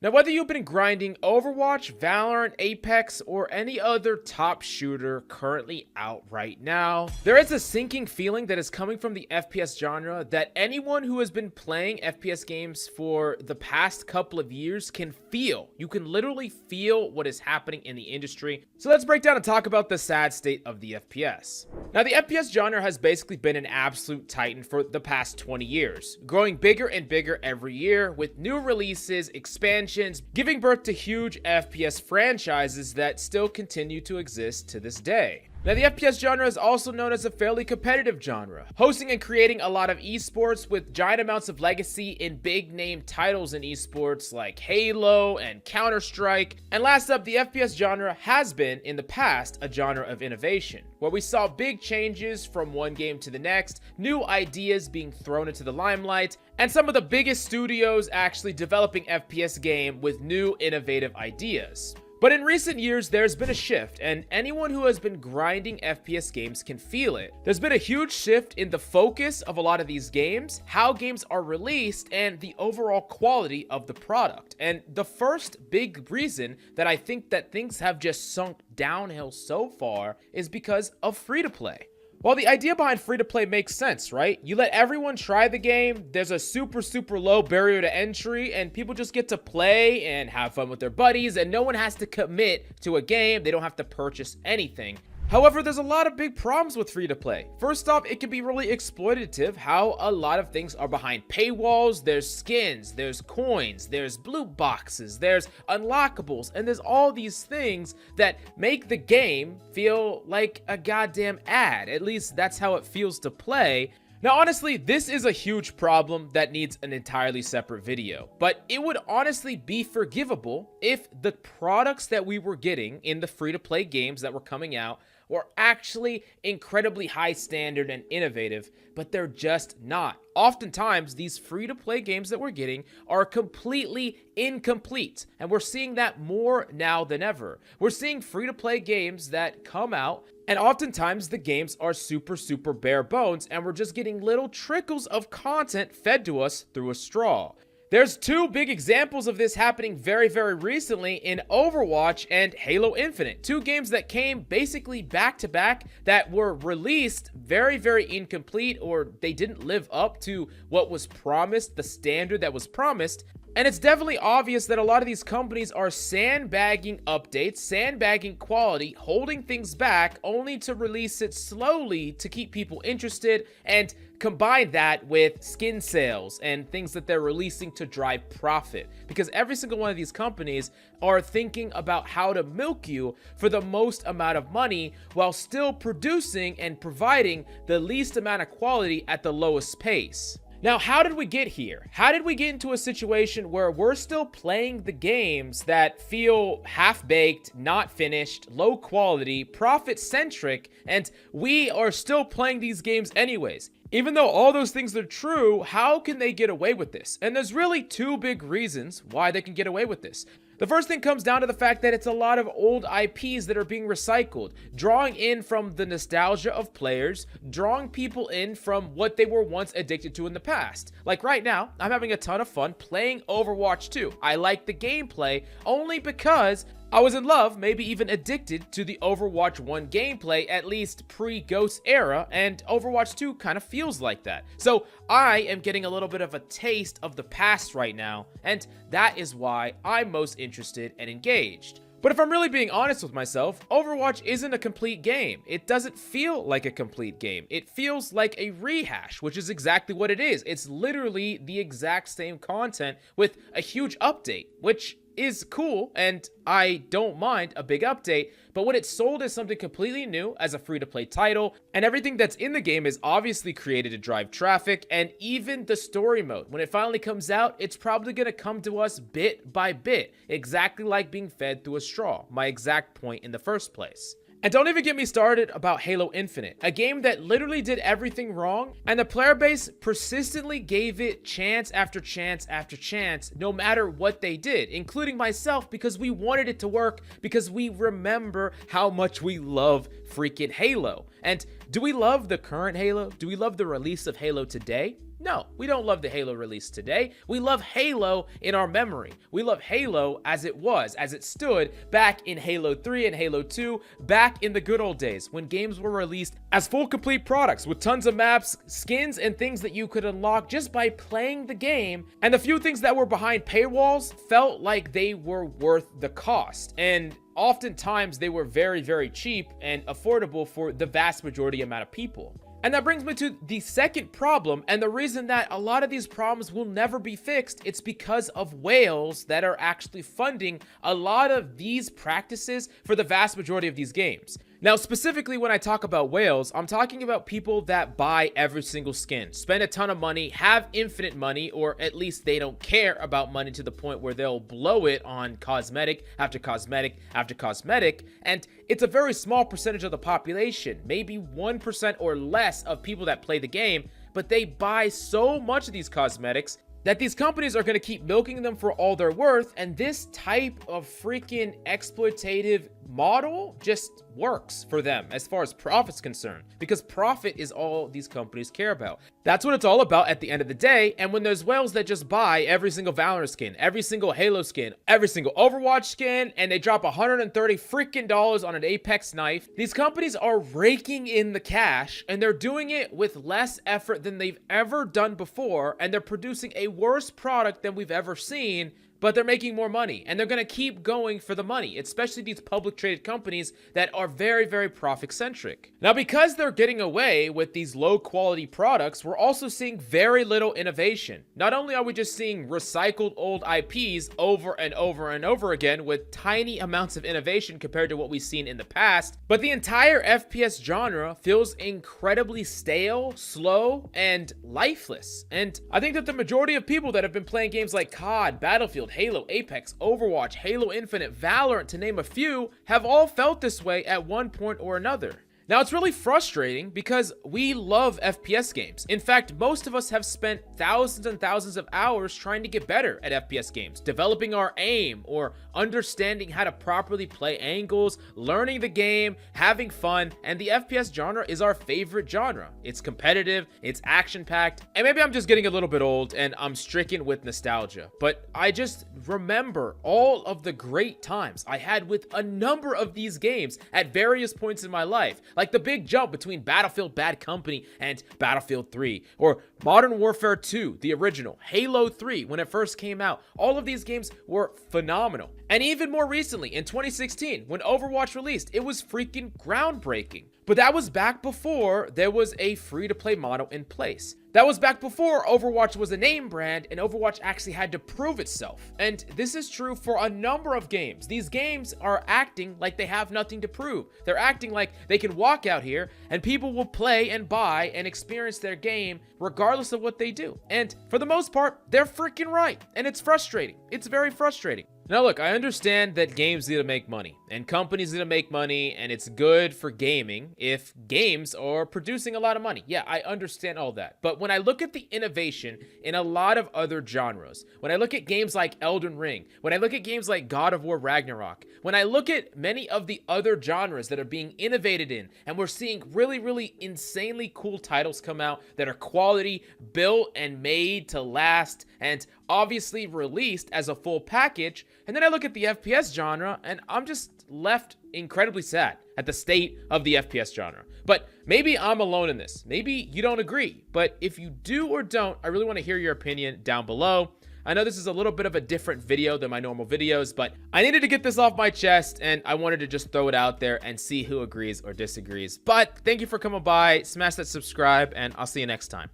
Now, whether you've been grinding Overwatch, Valorant, Apex, or any other top shooter currently out right now, there is a sinking feeling that is coming from the FPS genre that anyone who has been playing FPS games for the past couple of years can feel. You can literally feel what is happening in the industry. So let's break down and talk about the sad state of the FPS. Now, the FPS genre has basically been an absolute titan for the past 20 years, growing bigger and bigger every year with new releases, expansions, giving birth to huge FPS franchises that still continue to exist to this day. Now, the FPS genre is also known as a fairly competitive genre, hosting and creating a lot of esports with giant amounts of legacy in big name titles in esports like Halo and Counter-Strike. And last up, the FPS genre has been, in the past, a genre of innovation, where we saw big changes from one game to the next, new ideas being thrown into the limelight, and some of the biggest studios actually developing FPS game with new innovative ideas. But in recent years, there's been a shift, and anyone who has been grinding FPS games can feel it. There's been a huge shift in the focus of a lot of these games, how games are released, and the overall quality of the product. And the first big reason that I think that things have just sunk downhill so far is because of free-to-play. Well, the idea behind free-to-play makes sense, right? You let everyone try the game, there's a super low barrier to entry, and people just get to play and have fun with their buddies, and no one has to commit to a game, they don't have to purchase anything. However, there's a lot of big problems with free-to-play. First off, it can be really exploitative how a lot of things are behind paywalls, there's skins, there's coins, there's blue boxes, there's unlockables, and there's all these things that make the game feel like a goddamn ad. At least that's how it feels to play. Now, honestly, this is a huge problem that needs an entirely separate video, but it would honestly be forgivable if the products that we were getting in the free-to-play games that were coming out were actually incredibly high standard and innovative, but they're just not. Oftentimes, these free-to-play games that we're getting are completely incomplete, and we're seeing that more now than ever. We're seeing free-to-play games that come out, and oftentimes the games are super bare bones, and we're just getting little trickles of content fed to us through a straw. There's two big examples of this happening very recently in Overwatch and Halo Infinite. Two games that came basically back to back that were released very incomplete, or they didn't live up to what was promised, the standard that was promised. And it's definitely obvious that a lot of these companies are sandbagging updates, sandbagging quality, holding things back only to release it slowly to keep people interested, and combine that with skin sales and things that they're releasing to drive profit. Because every single one of these companies are thinking about how to milk you for the most amount of money while still producing and providing the least amount of quality at the lowest pace. Now, how did we get here? How did we get into a situation where we're still playing the games that feel half-baked, not finished, low quality, profit-centric, and we are still playing these games anyways? Even though all those things are true, how can they get away with this? And there's really two big reasons why they can get away with this. The first thing comes down to the fact that it's a lot of old IPs that are being recycled, drawing in from the nostalgia of players, drawing people in from what they were once addicted to in the past. Like right now, I'm having a ton of fun playing Overwatch 2. I like the gameplay only because I was in love, maybe even addicted to the Overwatch 1 gameplay, at least pre-Ghost era, and Overwatch 2 kind of feels like that. So I am getting a little bit of a taste of the past right now, and that is why I'm most interested and engaged. But if I'm really being honest with myself, Overwatch isn't a complete game. It doesn't feel like a complete game. It feels like a rehash, which is exactly what it is. It's literally the exact same content with a huge update, which is cool, and I don't mind a big update, but when it's sold as something completely new as a free-to-play title, and everything that's in the game is obviously created to drive traffic, and even the story mode, when it finally comes out, it's probably going to come to us bit by bit, exactly like being fed through a straw, my exact point in the first place. And don't even get me started about Halo Infinite, a game that literally did everything wrong, and the player base persistently gave it chance after chance after chance, no matter what they did, including myself, because we wanted it to work, because we remember how much we love freaking Halo. And do we love the current Halo? Do we love the release of Halo today? No, we don't love the Halo release today. We love Halo in our memory. We love Halo as it was, as it stood back in Halo 3 and Halo 2, back in the good old days when games were released as full complete products with tons of maps, skins, and things that you could unlock just by playing the game. And the few things that were behind paywalls felt like they were worth the cost. And oftentimes they were very, very cheap and affordable for the vast majority amount of people. And that brings me to the second problem, and the reason that a lot of these problems will never be fixed, it's because of whales that are actually funding a lot of these practices for the vast majority of these games. Now, specifically when I talk about whales, I'm talking about people that buy every single skin, spend a ton of money, have infinite money, or at least they don't care about money to the point where they'll blow it on cosmetic after cosmetic after cosmetic. And it's a very small percentage of the population, maybe 1% or less of people that play the game, but they buy so much of these cosmetics that these companies are going to keep milking them for all they're worth, and this type of freaking exploitative model just works for them as far as profit's concerned, because profit is all these companies care about. That's what it's all about at the end of the day. And when there's whales that just buy every single Valorant skin, every single Halo skin, every single Overwatch skin, and they drop $130 freaking dollars on an Apex knife, these companies are raking in the cash, and they're doing it with less effort than they've ever done before, and they're producing a worse product than we've ever seen, but they're making more money, and they're going to keep going for the money, especially these public traded companies that are very, very profit centric. Now, because they're getting away with these low quality products, we're also seeing very little innovation. Not only are we just seeing recycled old IPs over and over and over again with tiny amounts of innovation compared to what we've seen in the past, but the entire FPS genre feels incredibly stale, slow, and lifeless. And I think that the majority of people that have been playing games like COD, Battlefield, Halo, Apex, Overwatch, Halo Infinite, Valorant, to name a few, have all felt this way at one point or another. Now, it's really frustrating because we love FPS games. In fact, most of us have spent thousands and thousands of hours trying to get better at FPS games, developing our aim or understanding how to properly play angles, learning the game, having fun, and the FPS genre is our favorite genre. It's competitive, it's action-packed, and maybe I'm just getting a little bit old and I'm stricken with nostalgia, but I just remember all of the great times I had with a number of these games at various points in my life. Like the big jump between Battlefield Bad Company and Battlefield 3, or Modern Warfare 2, the original, Halo 3 when it first came out. All of these games were phenomenal. And even more recently, in 2016, when Overwatch released, it was freaking groundbreaking. But that was back before there was a free-to-play model in place. That was back before Overwatch was a name brand and Overwatch actually had to prove itself. And this is true for a number of games. These games are acting like they have nothing to prove. They're acting like they can walk out here and people will play and buy and experience their game regardless of what they do. And for the most part, they're freaking right. And it's frustrating. It's very frustrating. Now look, I understand that games need to make money and companies need to make money, and it's good for gaming if games are producing a lot of money. Yeah, I understand all that. But when I look at the innovation in a lot of other genres, when I look at games like Elden Ring, when I look at games like God of War Ragnarok, when I look at many of the other genres that are being innovated in, and we're seeing really, really insanely cool titles come out that are quality, built and made to last, and obviously released as a full package, and then I look at the FPS genre and I'm just left incredibly sad at the state of the FPS genre. But maybe I'm alone in this. Maybe you don't agree. But if you do or don't, I really want to hear your opinion down below. I know this is a little bit of a different video than my normal videos, but I needed to get this off my chest and I wanted to just throw it out there and see who agrees or disagrees. But thank you for coming by, smash that subscribe, and I'll see you next time.